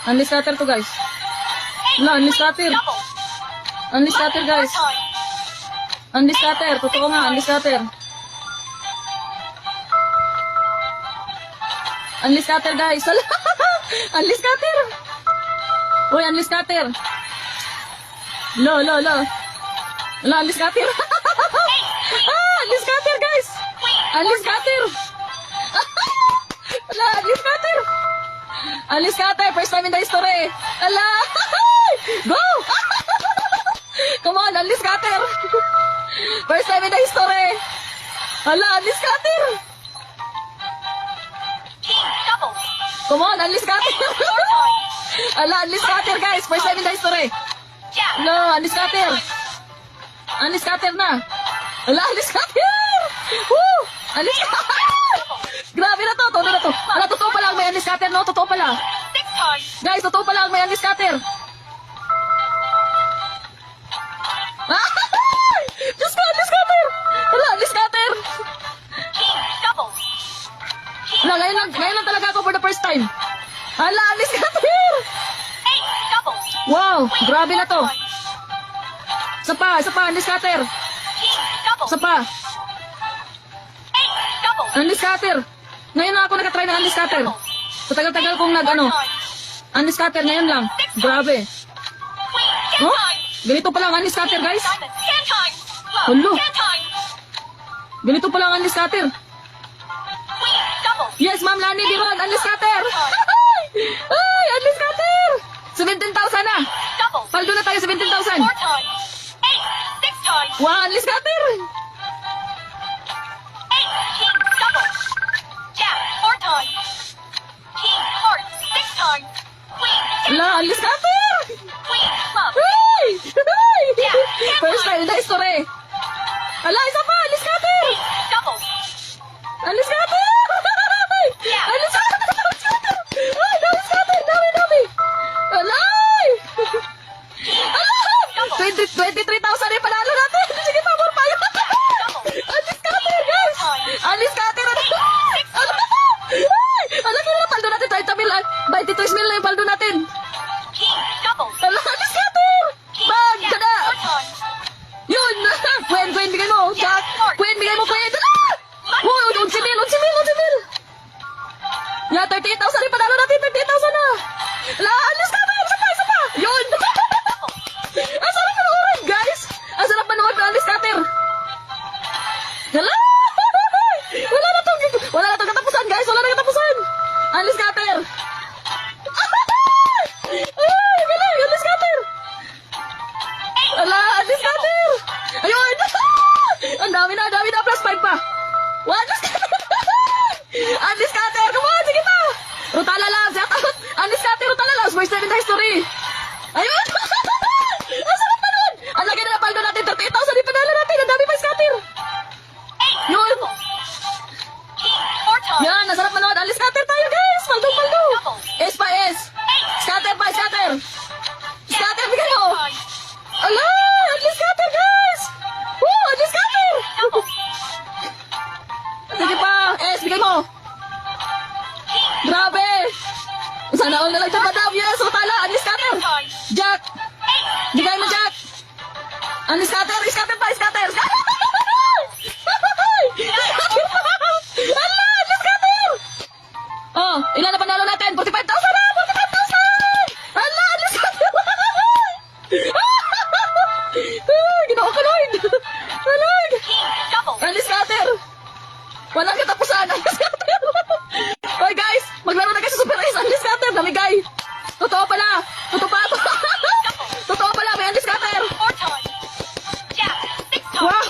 Unleash scatter to guys. Wala, unleash scatter. Unleash scatter guys. Unleash scatter. Totoo nga, unleash scatter. Unleash scatter guys. Wala. Unleash scatter. Uy, unleash scatter. Lo. Wala, unleash scatter. Unleash scatter guys. Unleash scatter. Wala, unleash scatter. Unleash scatter. First time in the history. Wala. Go. Come on, unleash scatter. First time in the history. Wala, unleash scatter. Come on, unleash scatter. Wala, unleash scatter guys. First time in the history. No, unleash scatter. Unleash scatter na. Wala, unleash scatter. Woo! Unleash scatter. Grabe na to, todo na to. Wala, totoo pa lang may unleash scatter, no? Totoo pa lang. Guys, totoo pa lang may unleash scatter. Diyos ko, unleash scatter. Wala, unleash scatter. Wala, ngayon lang talaga ako for the first time. Wala, unleash scatter. Wow, grabe na to. Isa pa, unleash scatter. Isa pa. Unleash scatter. Ngayon na ako nakatry ng unleash scatter. Sa tagal-tagal kong unleash scatter, ngayon lang. Grabe. Oh, ganito pa lang unleash scatter guys. Hulo. Ganito pa lang unleash scatter. Yes, Ma'am Lani, Biron, unleash scatter. Ay, unleash scatter. 17,000 na. Paldo na tayo, 17,000. Wow, unleash scatter. Wala, unleash scatter. Ay! First time in the history. Wala, isa pa, unleash scatter. Unleash scatter. Unleash scatter. Ay, unleash scatter. Dami. Wala. 23,000 yung panalo natin. Sige pa, more payo. Unleash scatter, guys. Unleash scatter. Alam ko na paldo natin. 30 mil. 23 mil na yung paldo natin. Unleash scatter. Magkada. Yun. Queen, bigay mo. Jack. Queen, bigay mo, Queen. Uy, 11 mil. Yeah, 38,000 yung panalo natin. 38,000 na. Unleash scatter. Isa pa. Yun. Ang sarap panoorin, guys. Ang sarap panoorin ng unleash scatter. Hala. Wala na itong katapusan, guys. Wala na katapusan. Unleash scatter. Ay, galing. Unleash scatter. Wala, unleash scatter. Ayun. Ang dami na. Plus 5 pa. Unleash scatter. Unleash scatter. Come on, sige pa. Rutala lang. Unleash scatter, rutala lang. First time in the history. Ayun. Ang sarap pa nun. Ang laki na napaldo natin. 38,000 yung panalo natin. Ang dami pa scatter. Yun. Yan, nasarap manood. Unleash scatter tayo, guys. Paldo. S pa S. Scatter pa, scatter. Scatter, bigay mo. Ala, unleash scatter, guys. Woo, unleash scatter. Sige pa, S, bigay mo. Grabe. Sana all na lang dyan, madam. Yes, rutala. Unleash scatter. Jack. Bigay mo, Jack. Unleash scatter. Scatter pa, scatter. Ala, unleash scatter. Oh, ilan na panalo natin? 45,000 na! 45,000! Ala, unleash scatter. Ginawa ka, Lloyd. Lloyd. Unleash scatter. Walang katapusan. Unleash scatter. Hoy, guys. Maglaro na kayo sa Super Race. Unleash scatter. Damigay. Totoo pala. Totoo pala. May unleash scatter. Wow.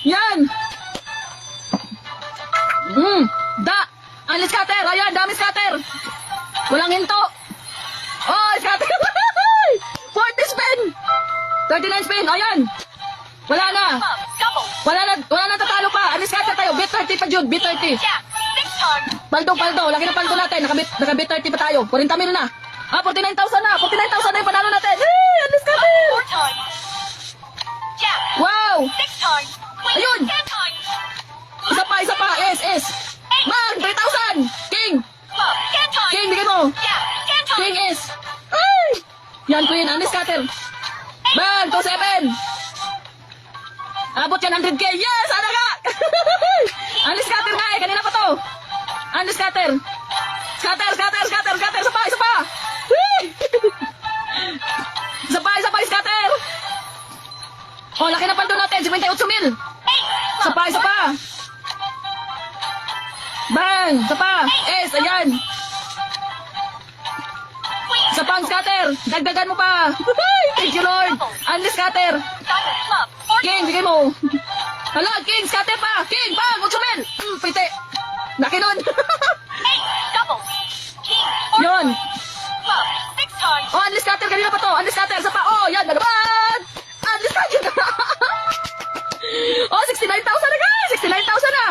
Yan. Unleash scatter. Ayan, dami scatter. Walang hinto. Oh, scatter. 40 spin. 39 spin. Ayan. Wala na tatalo pa. Unleash scatter tayo. Bit 30 pa, Jude. Bit 30. Paldo. Laki na paldo natin. Naka-bit 30 pa tayo. 40 mil na. 49,000 na. 49,000 na yung panalo natin. Hey, unleash scatter. Wow. Ayun. Isa pa. S. Mag, 3,000. King, bigay mo. King is. Ay! Yan, Queen. Undiscounted. Bang! 2-7. Abot yan 100k. Yes! Ano ka? Undiscounted nga eh. Kanina pa to. Undiscounted. Scatter. Isa pa. Whee! Isa pa. Scatter. Oh, laki na paldo natin. 58,000. Isa pa. Bang! Isa pa. Es, ayan. Isa pa ang scatter. Dagdagan mo pa. Thank you, Lord. Undiscounted. King, bigay mo. Hala, King, scatter pa. King, bang! 8,000. Pite. Laki nun. Yun. Oh, undiscounted. Kanina pa to. Undiscounted. Isa pa. Oh, yan. Nagaban. Undiscounted. Oh, 69,000 na guys. 69,000 na.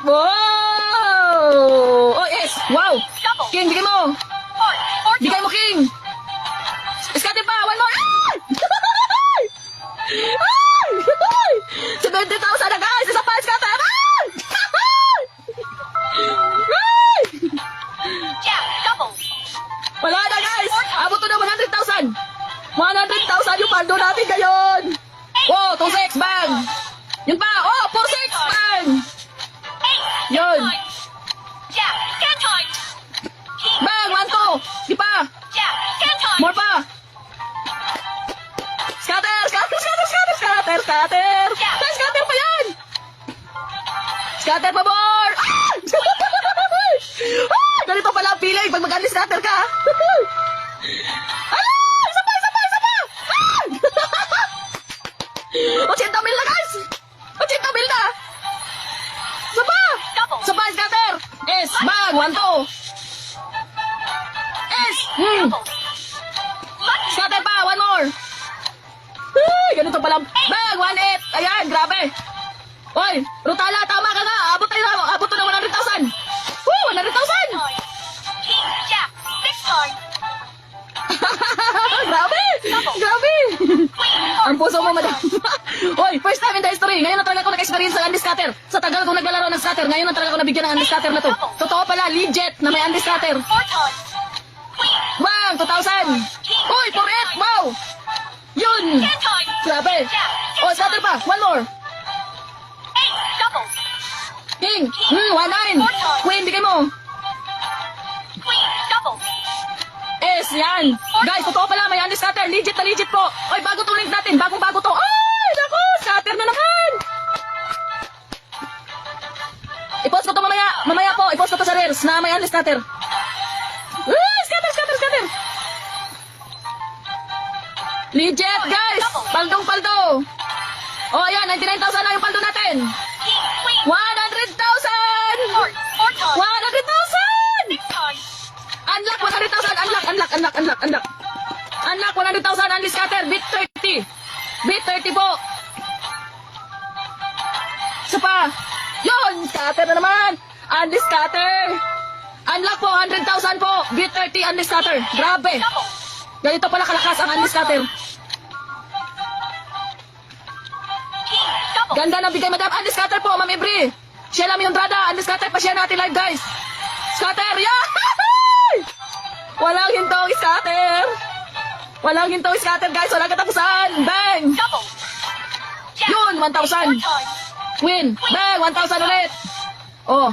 Wow. Oh, yes. Wow. King, bigay mo. Bigay mo, King. Scatter pa. One more. Ay! 70,000 na guys. Isa pa. Scatter. Wala na guys! Abot to na 100,000! 100,000 yung paldo natin ngayon! Oh, 2-6, bang! Yun pa! Oh, 4-6, bang! Yun! Bang! 1-2! Di pa! More pa! Scatter! Scatter pa yan! Scatter pa more! Ah! Ah! Ganito pala ang feeling pag mag-undiscounted ka! Ah! Isa pa! Ah! 80 mil na guys! 80 mil na! Isa pa! Scatter! S! Bang! 1-2! S! Scatter pa! One more! Ay, ganito pala. Bang! 1-8! Ayan, grabe! Oy! Rutala, tama ka nga! Abot to na 100,000! Woo! 100,000! Grabe! Ang puso mo, madam. Hoy, first time in the history. Ngayon na talaga ako nag-experience ng undiscounted. Sa tagal kong naglalaro ng scatter, ngayon na talaga ako nabigyan ng undiscounted na to. Totoo pala, legit na may undiscounted. Bang! 2,000! Hoy, 4-8! Wow! Yun! Grabe! Oh, scatter pa! One more! King! 1-9! Queen, bigay mo! S, yan! Guys, totoo pala, may undiscounted. Legit na legit po. Oy, bago to link natin. Bagong-bago to. Ay, naku! Scatter na naman! I-post ko to mamaya. Mamaya po, i-post ko to sa Reels na may undiscounted. Scatter! Legit, guys! Paldong-paldo! Oh, ayan, 99,000 na yung paldo natin. 100,000! 100,000! Unlock 100,000! Unlock 100,000! Undiscounted! Bit 30! Bit 30 po! Isa pa! Yun! Scatter na naman! Undiscounted! Unlock po 100,000 po! Bit 30 undiscounted! Grabe! Ganito pala kalakas ang undiscounted! Ganda ng bigay, madam! Undiscounted po, Ma'am Ibri! Share namin yung Drada! Undiscounted! Pa-share natin live, guys! Scatter! Yeah! Walang hintong scatter! Walang hintong scatter, guys! Walang katapusan! Bang! Yun! 1,000! Win! Bang! 1,000 ulit! Oh!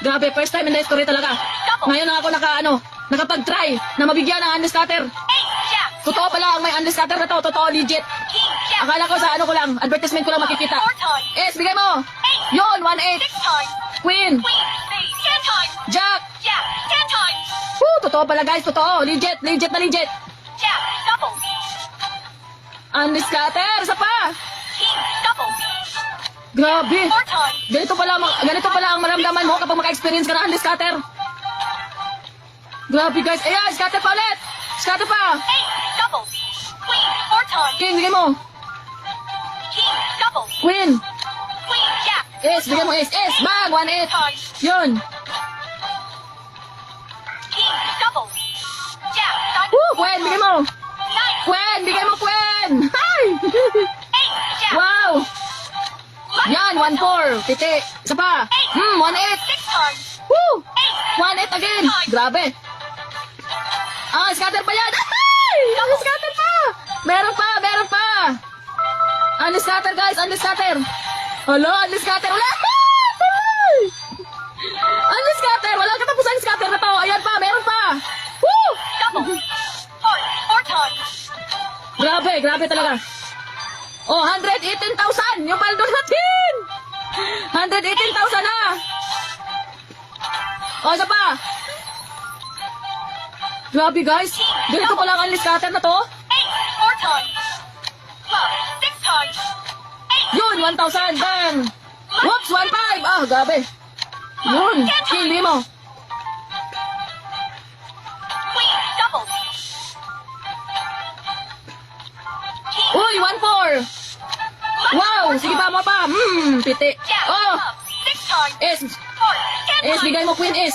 Grabe, first time in the history talaga. Ngayon na ako nakapag-try na mabigyan ng undiscounted. Totoo pala ang may undiscounted na to. Totoo, legit. Akala ko sa ko lang, advertisement ko lang makikita. S, bigay mo! Yun! 1-8! Queen! Jack! Totoo pala guys, totoo. Legit na legit. Undiscounted, isa pa. Grabe. Ganito pala ang maramdaman mo kapag maka-experience ka ng undiscounted. Grabe guys. Ayan, scatter pa ulit. Scatter pa. King, bigay mo. Queen. S, bigay mo S. Bang, 1-8. Yun. Queen, bigay mo. Queen, bigay mo, Queen. Hi! Wow! Yan, 1-4. Piti. Isa pa. 1-8. Six times. Woo! 1-8 again. Grabe. Ah, scatter pa yan. Ay! Scatter pa. Meron pa, meron pa. Scatter guys, scatter. Hala, scatter. Wala. Ay! Scatter. Wala katapusan scatter na to. Ayan pa, meron pa. Woo! Double. Four times. Grabe, grabe talaga. Oh, 118,000 yung paldo natin. 118,000 na. Oh, isa pa. Grabe guys. Ganito pa lang ang scatter na to. Eight. Four times. Love. Six times. Yun, 1,000. Bang. Whoops, 1,500. Ah, grabe. Yun. Hindi mo. Queen. Double. Uy, 1,400. Wow, sige pa mo pa. Piti. Jack. Oh, Love. Six times. S. Four. Ten S, times. bigay mo Queen S.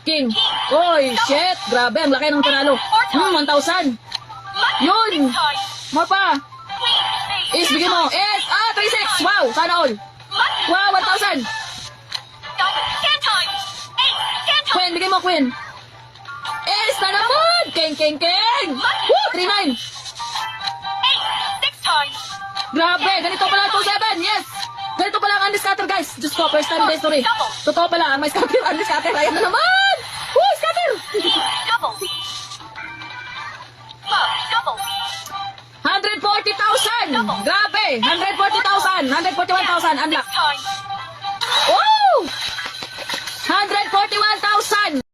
King. Uy, shit. Grabe, ang laki ng panalo. 1,000. Yun. Six times. Mo pa. Queen. S, bigay mo. S. Ah, 3-6. Wow, sana all. Wow, 1,000. Double. Ten times. Eight. Ten times. Queen, bigay mo Queen. S na naman. King. Woo, 3-9. Eight. Six times. Grabe, ganito pala 2-7. Yes. Ganito pala ang scatter guys. Diyos ko, first time in history. Totoo pala, ang may scatter, scatter. Ayan na naman. Woo, scatter. Double. Love. Double. 140,000. Grabe, 140,000. 141,000. Unlock. Six times. Woo! 141,000.